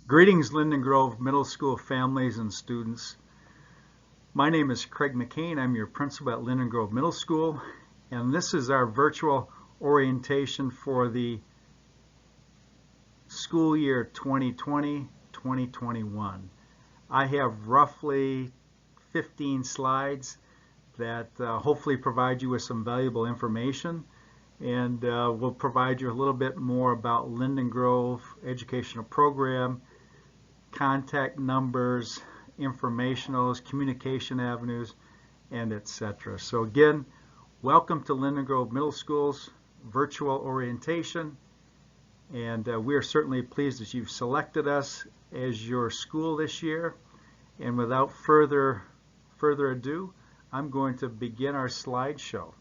Greetings, Linden Grove Middle School families and students. My name is Craig McCane. I'm your principal at Linden Grove Middle School, and this is our virtual orientation for the school year 2020-2021. I have roughly 15 slides that hopefully provide you with some valuable information, and will provide you a little bit more about Linden Grove educational program, contact numbers, informationals, communication avenues, and etc. So again, welcome to Linden Grove Middle School's virtual orientation, and we are certainly pleased that you've selected us as your school this year. And without further ado, I'm going to begin our slideshow.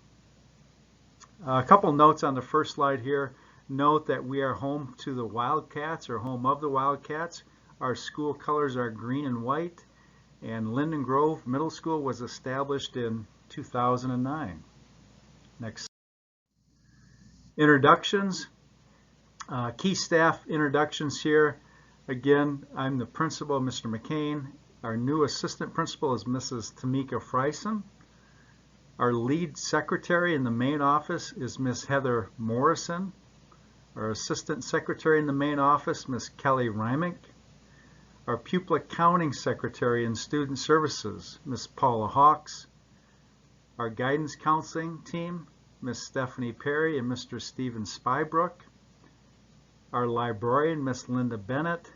A couple notes on the first slide here. Note that we are home to the Wildcats, or home of the Wildcats. Our school colors are green and white, and Linden Grove Middle School was established in 2009. Next. Introductions. Key staff introductions here. Again, I'm the principal, Mr. McCane. Our new assistant principal is Mrs. Tamika Frison. Our lead secretary in the main office is Miss Heather Morrison. Our assistant secretary in the main office, Miss Kelly Reimick. Our pupil accounting secretary and student services, Miss Paula Hawks. Our guidance counseling team, Miss Stephanie Perry and Mr. Stephen Spybrook. Our librarian, Miss Linda Bennett.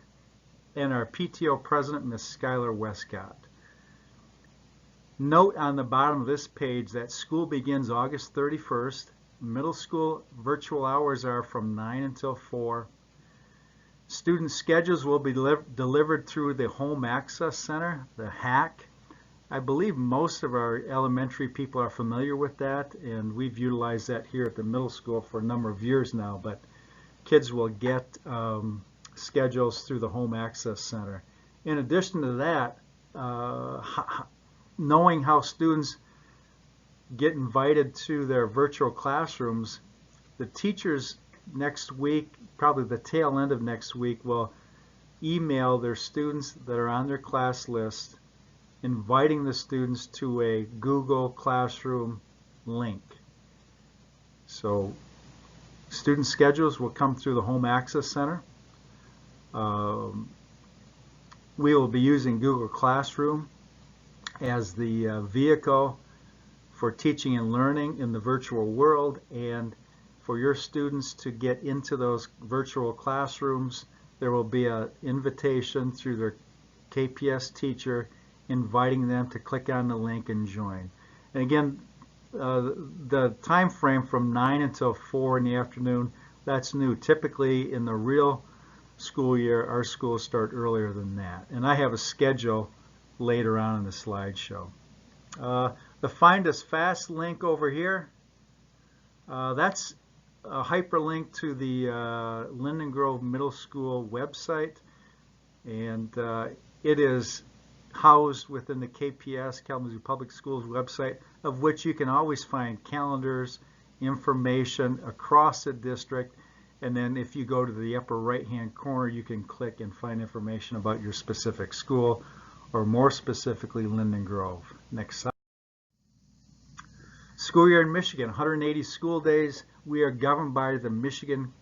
And our PTO president, Miss Skylar Westcott. Note on the bottom of this page that school begins August 31st. Middle school virtual hours are from 9 until 4. Student schedules will be delivered through the Home Access Center, the HAC. I believe most of our elementary people are familiar with that, and we've utilized that here at the middle school for a number of years now, but kids will get schedules through the Home Access Center. In addition to that, knowing how students get invited to their virtual classrooms, the teachers next week, probably the tail end of next week, will email their students that are on their class list, inviting the students to a Google Classroom link. So student schedules will come through the Home Access Center. We will be using Google Classroom as the vehicle for teaching and learning in the virtual world, and for your students to get into those virtual classrooms, there will be an invitation through their KPS teacher inviting them to click on the link and join. And again, the time frame from 9 until 4 in the afternoon, that's new. Typically in the real school year, our schools start earlier than that. And I have a schedule later on in the slideshow. The Find Us Fast link over here, that's a hyperlink to the Linden Grove Middle School website, and it is housed within the KPS, Kalamazoo Public Schools website, of which you can always find calendars, information across the district, and then if you go to the upper right hand corner, you can click and find information about your specific school, or more specifically Linden Grove. Next slide. School year in Michigan, 180 school days. We are governed by the Michigan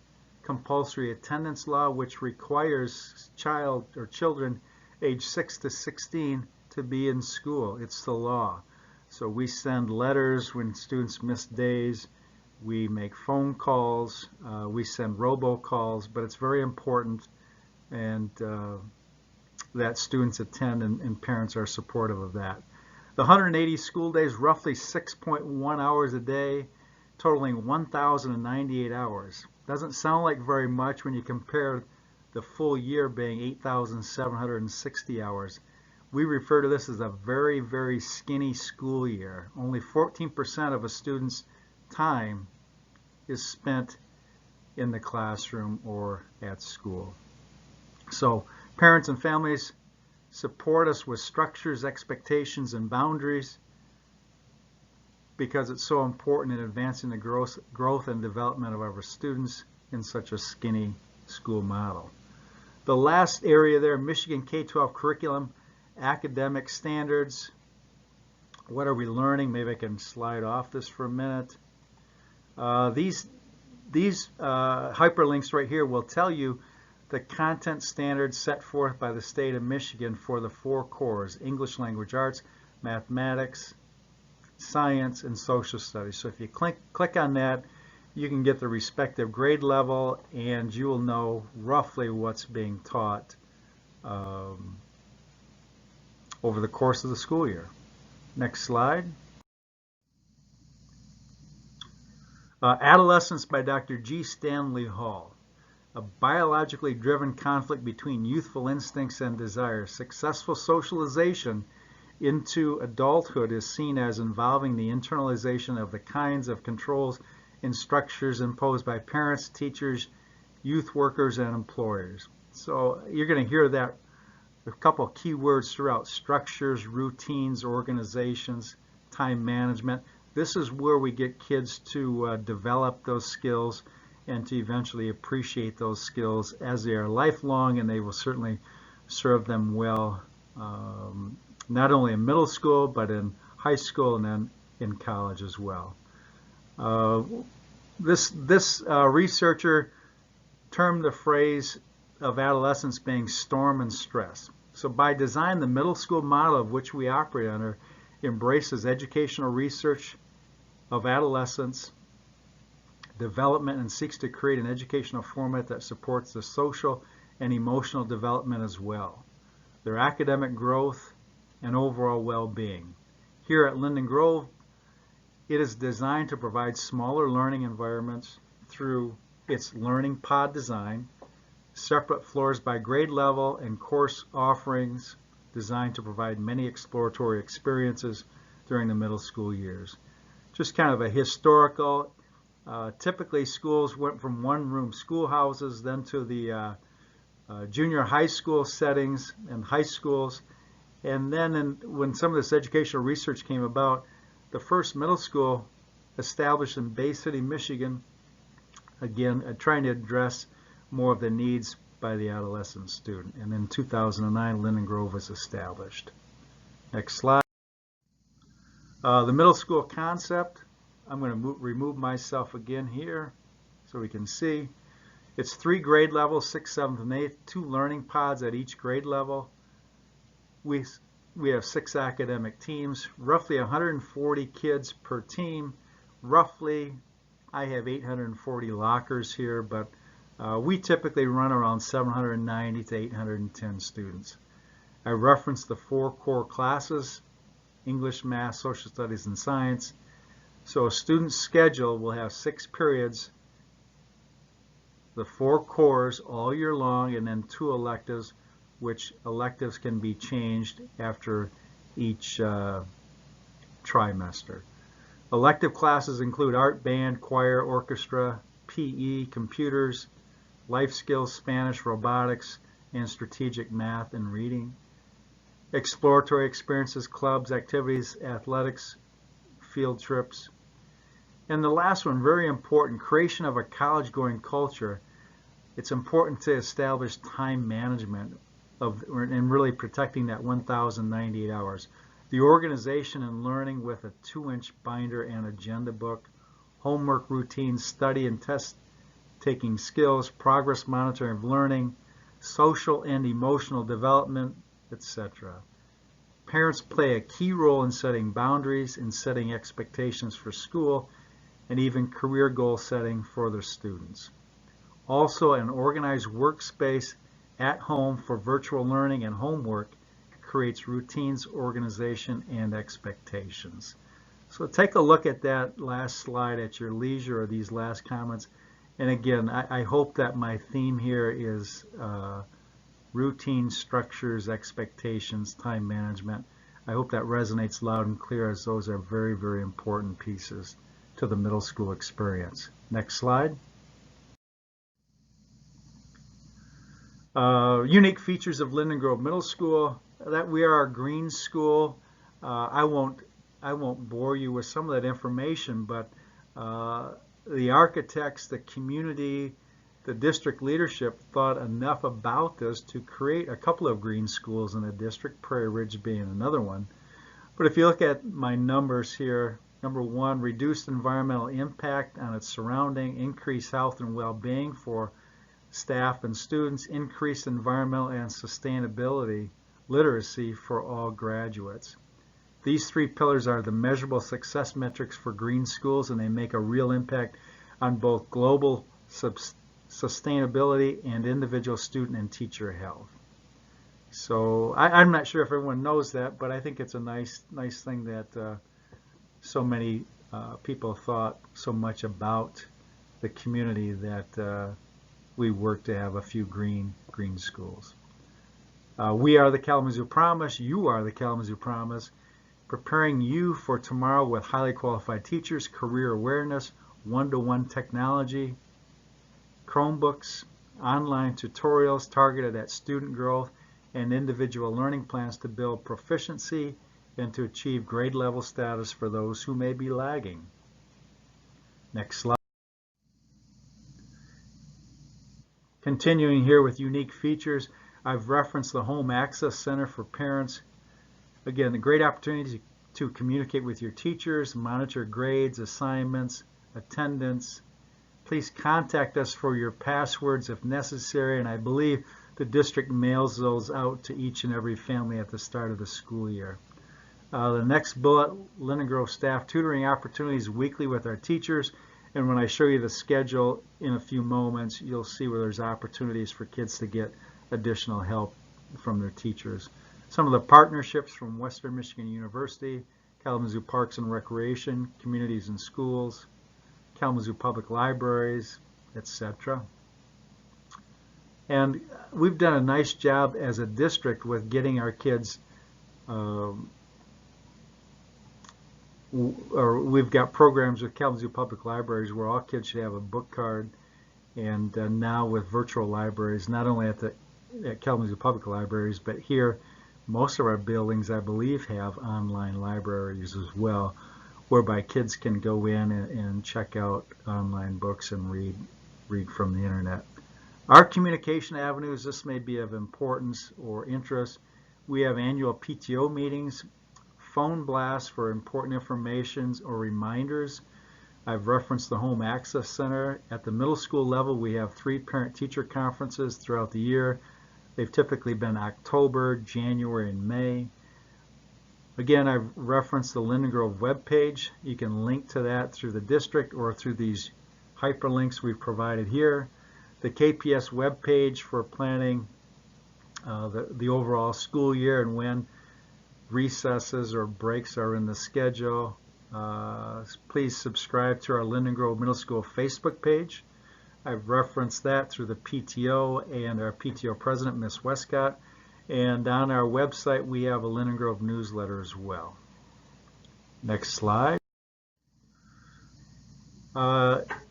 compulsory attendance law, which requires children age 6 to 16 to be in school. It's the law. So we send letters when students miss days. We make phone calls. We send robocalls, but it's very important and that students attend, and parents are supportive of that. The 180 school days, roughly 6.1 hours a day, totaling 1,098 hours. Doesn't sound like very much when you compare the full year being 8,760 hours. We refer to this as a very, very skinny school year. Only 14% of a student's time is spent in the classroom or at school. So parents and families, support us with structures, expectations, and boundaries, because it's so important in advancing the growth and development of our students in such a skinny school model. The last area there, Michigan K-12 curriculum, academic standards. What are we learning? Maybe I can slide off this for a minute. These hyperlinks right here will tell you the content standards set forth by the state of Michigan for the 4 cores: English language arts, mathematics, science, and social studies. So if you click on that, you can get the respective grade level, and you will know roughly what's being taught over the course of the school year. Next slide. Adolescence by Dr. G. Stanley Hall. A biologically driven conflict between youthful instincts and desires. Successful socialization into adulthood is seen as involving the internalization of the kinds of controls and structures imposed by parents, teachers, youth workers, and employers. So you're going to hear that a couple of key words throughout: structures, routines, organizations, time management. This is where we get kids to develop those skills and to eventually appreciate those skills as they are lifelong, and they will certainly serve them well, not only in middle school, but in high school and then in college as well. This researcher termed the phrase of adolescence being storm and stress. So by design, the middle school model of which we operate under embraces educational research of adolescence development and seeks to create an educational format that supports the social and emotional development as well, their academic growth, and overall well-being. Here at Linden Grove, it is designed to provide smaller learning environments through its learning pod design, separate floors by grade level, and course offerings designed to provide many exploratory experiences during the middle school years. Just kind of a historical. Typically, schools went from one-room schoolhouses then to the junior high school settings and high schools. And then when some of this educational research came about, the first middle school established in Bay City, Michigan, again, trying to address more of the needs by the adolescent student. And in 2009, Linden Grove was established. Next slide. The middle school concept. I'm going to remove myself again here so we can see. It's 3 grade levels, 6th, 7th, and 8th, 2 learning pods at each grade level. We have 6 academic teams, roughly 140 kids per team. Roughly, I have 840 lockers here, but we typically run around 790 to 810 students. I referenced the 4 core classes: English, Math, Social Studies, and Science. So a student's schedule will have 6 periods, the 4 cores all year long, and then 2 electives, which electives can be changed after each trimester. Elective classes include art, band, choir, orchestra, PE, computers, life skills, Spanish, robotics, and strategic math and reading. Exploratory experiences, clubs, activities, athletics, field trips. And the last one, very important, creation of a college-going culture. It's important to establish time management and really protecting that 1,098 hours. The organization and learning with a 2-inch binder and agenda book, homework routines, study and test taking skills, progress monitoring of learning, social and emotional development, etc. Parents play a key role in setting boundaries, in setting expectations for school, and even career goal setting for their students. Also, an organized workspace at home for virtual learning and homework creates routines, organization, and expectations. So take a look at that last slide at your leisure, or these last comments. And again, I hope that my theme here is routine, structures, expectations, time management. I hope that resonates loud and clear, as those are very, very important pieces to the middle school experience. Next slide. Unique features of Linden Grove Middle School. That we are a green school. I won't bore you with some of that information, but the architects, the community, the district leadership thought enough about this to create a couple of green schools in the district, Prairie Ridge being another one. But if you look at my numbers here, number one, reduced environmental impact on its surrounding, increased health and well-being for staff and students, increased environmental and sustainability literacy for all graduates. These three pillars are the measurable success metrics for green schools, and they make a real impact on both global sustainability and individual student and teacher health. So I'm not sure if everyone knows that, but I think it's a nice thing that so many people thought so much about the community that we work to have a few green schools. We are the Kalamazoo Promise. You are the Kalamazoo Promise, preparing you for tomorrow with highly qualified teachers, career awareness, one-to-one technology, Chromebooks, online tutorials targeted at student growth, and individual learning plans to build proficiency and to achieve grade level status for those who may be lagging. Next slide. Continuing here with unique features, I've referenced the Home Access Center for parents. Again, a great opportunity to communicate with your teachers, monitor grades, assignments, attendance. Please contact us for your passwords if necessary, and I believe the district mails those out to each and every family at the start of the school year. The next bullet, Linden Grove staff tutoring opportunities weekly with our teachers. And when I show you the schedule in a few moments, you'll see where there's opportunities for kids to get additional help from their teachers. Some of the partnerships from Western Michigan University, Kalamazoo Parks and Recreation, Communities and Schools, Kalamazoo Public Libraries, etc. And we've done a nice job as a district with getting our kids, or we've got programs with Kalamazoo Public Libraries where all kids should have a book card, and now with virtual libraries, not only at Kalamazoo Public Libraries, but here most of our buildings, I believe, have online libraries as well, whereby kids can go in and check out online books and read from the internet. Our communication avenues, this may be of importance or interest. We have annual PTO meetings, phone blasts for important information or reminders. I've referenced the Home Access Center. At the middle school level, we have 3 parent-teacher conferences throughout the year. They've typically been October, January, and May. Again, I've referenced the Linden Grove webpage. You can link to that through the district or through these hyperlinks we've provided here. The KPS webpage for planning the overall school year and when recesses or breaks are in the schedule. Please subscribe to our Linden Grove Middle School Facebook page. I've referenced that through the PTO and our PTO president, Ms. Westcott. And on our website, we have a Linden Grove newsletter as well. Next slide.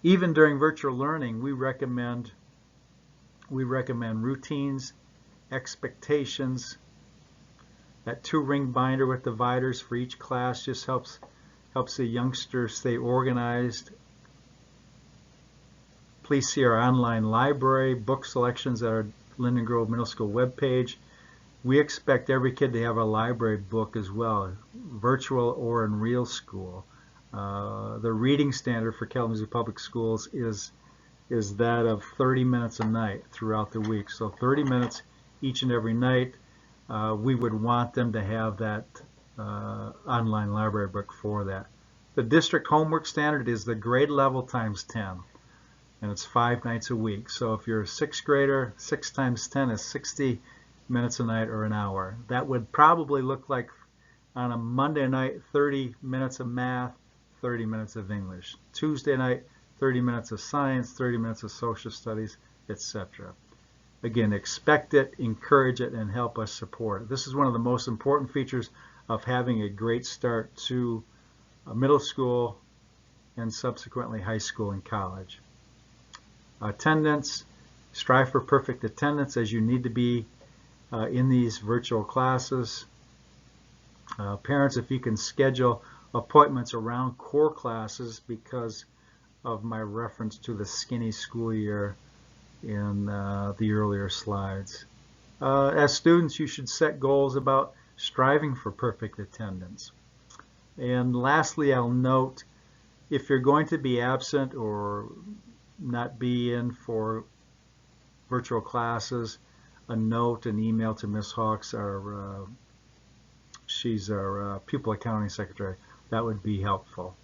Even during virtual learning, we recommend routines, expectations. That 2-ring binder with dividers for each class just helps the youngster stay organized. Please see our online library, book selections at our Linden Grove Middle School webpage. We expect every kid to have a library book as well, virtual or in real school. The reading standard for Kalamazoo Public Schools is that of 30 minutes a night throughout the week. So 30 minutes each and every night. We would want them to have that online library book for that. The district homework standard is the grade level times 10, and it's 5 nights a week. So if you're a 6th grader, 6 times 10 is 60 minutes a night or an hour. That would probably look like on a Monday night, 30 minutes of math, 30 minutes of English. Tuesday night, 30 minutes of science, 30 minutes of social studies, etc. Again, expect it, encourage it, and help us support it. This is one of the most important features of having a great start to middle school and subsequently high school and college. Attendance, strive for perfect attendance as you need to be in these virtual classes. Parents, if you can schedule appointments around core classes because of my reference to the skinny school year, in the earlier slides. As students, you should set goals about striving for perfect attendance. And lastly, I'll note, if you're going to be absent or not be in for virtual classes, a note, an email to Ms. Hawks, she's our pupil accounting secretary. That would be helpful.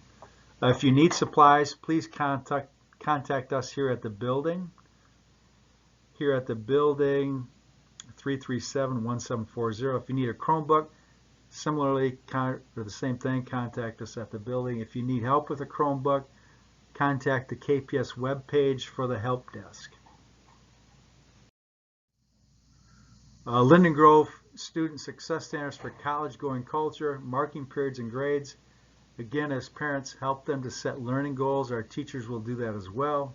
If you need supplies, please contact us here at the building. Here at the building, 337-1740. If you need a Chromebook, similarly, or the same thing, contact us at the building. If you need help with a Chromebook, contact the KPS webpage for the help desk. Linden Grove Student Success Standards for College-Going Culture, Marking Periods and Grades. Again, as parents, help them to set learning goals. Our teachers will do that as well.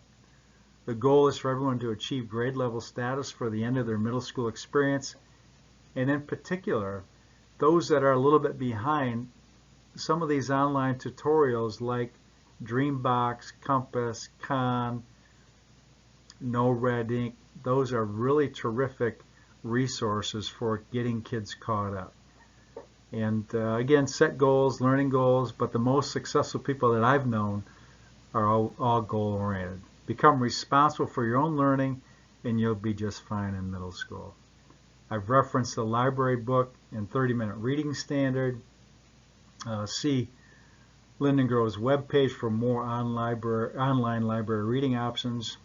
The goal is for everyone to achieve grade level status for the end of their middle school experience. And in particular, those that are a little bit behind, some of these online tutorials like Dreambox, Compass, Khan, No Red Ink, those are really terrific resources for getting kids caught up. And again, set goals, learning goals, but the most successful people that I've known are all goal-oriented. Become responsible for your own learning and you'll be just fine in middle school. I've referenced the library book and 30-minute reading standard. See Linden Grove's webpage for more online library reading options.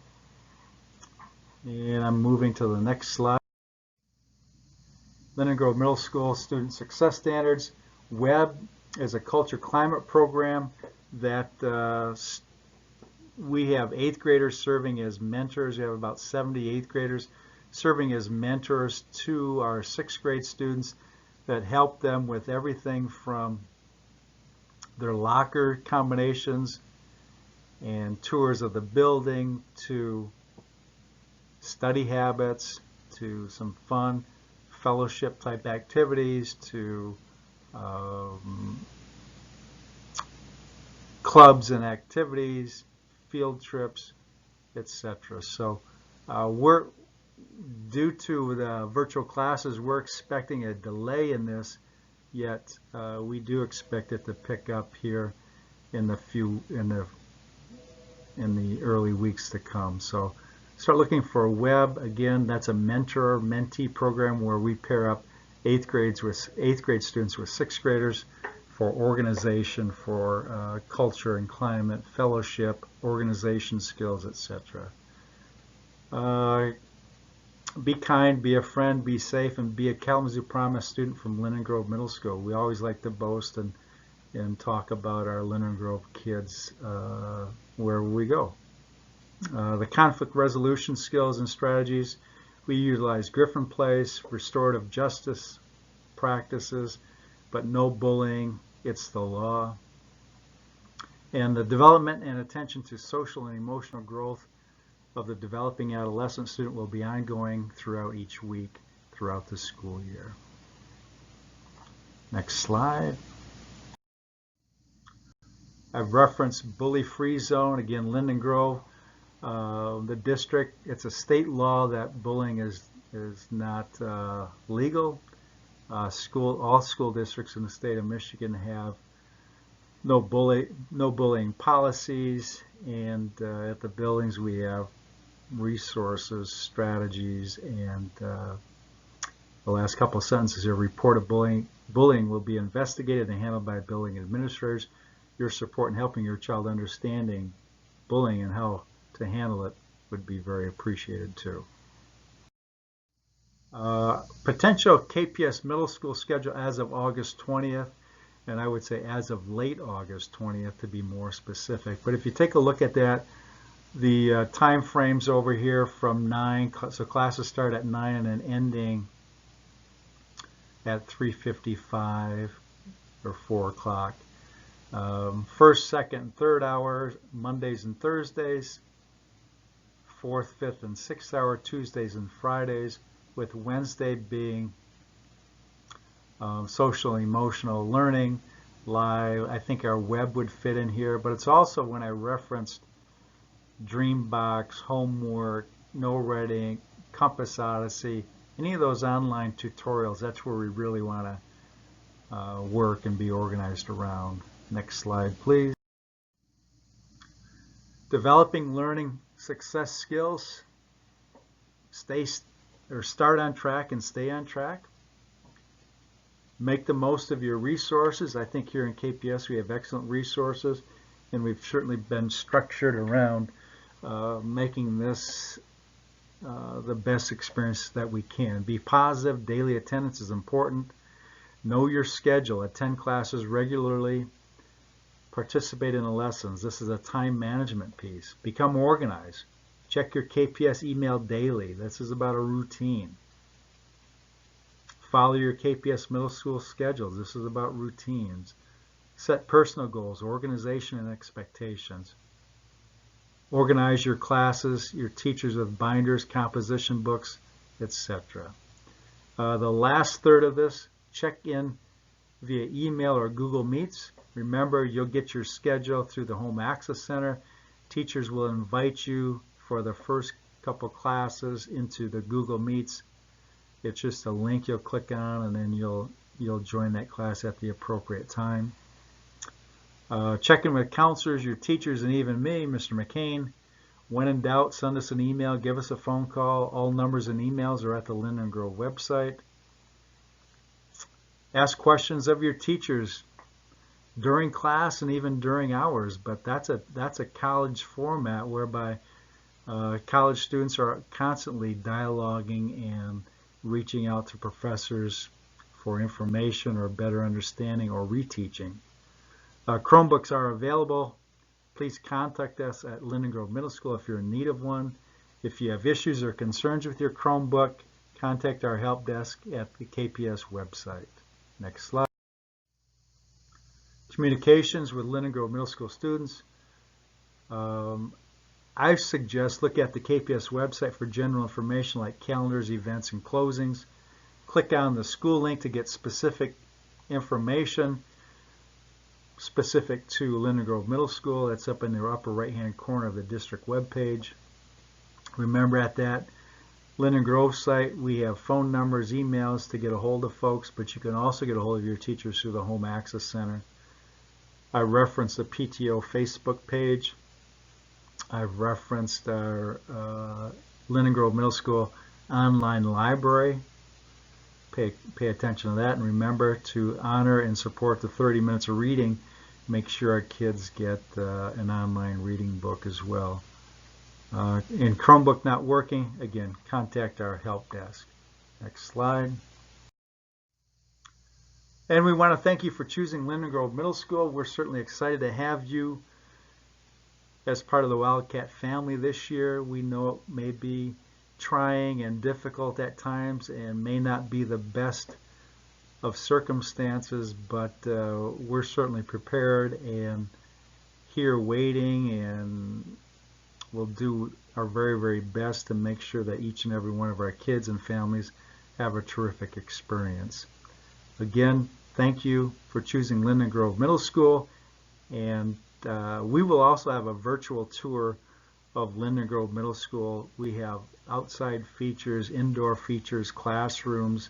And I'm moving to the next slide. Linden Grove Middle School Student Success Standards. Web is a culture climate program that we have 8th graders serving as mentors. We have about 70 8th graders serving as mentors to our 6th grade students that help them with everything from their locker combinations and tours of the building to study habits to some fun fellowship type activities to clubs and activities, field trips, etc. So we're due to the virtual classes, we're expecting a delay in this, yet we do expect it to pick up here in the early weeks to come. So start looking for a web. Again, that's a mentor-mentee program where we pair up 8th grade students with 6th graders for organization, for culture and climate, fellowship, organization skills, etc. Be kind, be a friend, be safe, and be a Kalamazoo Promise student from Linden Grove Middle School. We always like to boast and talk about our Linden Grove kids wherever we go. The conflict resolution skills and strategies, we utilize Griffin Place, restorative justice practices, but no bullying, it's the law. And the development and attention to social and emotional growth of the developing adolescent student will be ongoing throughout each week throughout the school year. Next slide. I've referenced bully-free zone, again, Linden Grove. The district, it's a state law that bullying is not legal. All school districts in the state of Michigan have no bullying policies, and at the buildings we have resources, strategies, and the last couple of sentences here: report of bullying will be investigated and handled by building administrators. Your support in helping your child understanding bullying and how to handle it would be very appreciated too. Potential KPS middle school schedule as of August 20th, and I would say as of late August 20th to be more specific. But if you take a look at that, the time frames over here from 9, so classes start at 9 and then ending at 3:55 or 4 o'clock. First, second, and third hours, Mondays and Thursdays. Fourth, fifth, and sixth hour, Tuesdays and Fridays, with Wednesday being social and emotional learning, live. I think our web would fit in here, but it's also when I referenced Dreambox, homework, No Reading, Compass Odyssey, any of those online tutorials. That's where we really want to work and be organized around. Next slide, please. Developing learning success skills. Start on track and stay on track. Make the most of your resources. I think here in KPS we have excellent resources, and we've certainly been structured around making this the best experience that we can. Be positive. Daily attendance is important. Know your schedule. Attend classes regularly. Participate in the lessons. This is a time management piece. Become organized. Check your KPS email daily. This is about a routine. Follow your KPS middle school schedules. This is about routines. Set personal goals, organization, and expectations. Organize your classes, your teachers with binders, composition books, etc. The last third of this, check in via email or Google Meets. Remember, you'll get your schedule through the Home Access Center. Teachers will invite you for the first couple classes into the Google Meets. It's just a link you'll click on, and then you'll join that class at the appropriate time. Check in with counselors, your teachers, and even me, Mr. McCane. When in doubt, send us an email, give us a phone call. All numbers and emails are at the Linden Grove website. Ask questions of your teachers during class and even during hours, but that's a college format whereby college students are constantly dialoguing and reaching out to professors for information or better understanding or reteaching. Chromebooks are available. Please contact us at Linden Grove Middle School if you're in need of one. If you have issues or concerns with your Chromebook, contact our help desk at the KPS website. Next slide. Communications with Linden Grove Middle School students. I suggest look at the KPS website for general information like calendars, events, and closings. Click on the school link to get specific information specific to Linden Grove Middle School. That's up in the upper right-hand corner of the district webpage. Remember, at that Linden Grove site, we have phone numbers, emails to get a hold of folks, but you can also get a hold of your teachers through the Home Access Center. I referenced the PTO Facebook page. I've referenced our Linden Grove Middle School online library. Pay attention to that, and remember to honor and support the 30 minutes of reading. Make sure our kids get an online reading book as well. In Chromebook not working, again, contact our help desk. Next slide. And we want to thank you for choosing Linden Grove Middle School. We're certainly excited to have you as part of the Wildcat family this year. We know it may be trying and difficult at times and may not be the best of circumstances, but we're certainly prepared and here waiting, and we'll do our very, very best to make sure that each and every one of our kids and families have a terrific experience. Again, thank you for choosing Linden Grove Middle School, and we will also have a virtual tour of Linden Grove Middle School. We have outside features, indoor features, classrooms,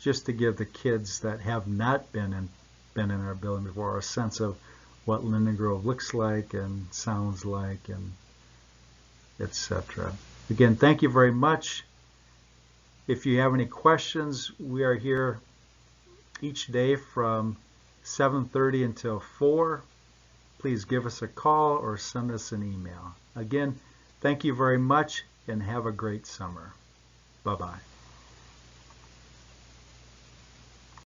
just to give the kids that have not been in our building before a sense of what Linden Grove looks like and sounds like, and etc. Again, thank you very much. If you have any questions, we are here each day from 7:30 until 4. Please give us a call or send us an email. Again, thank you very much and have a great summer. Bye-bye.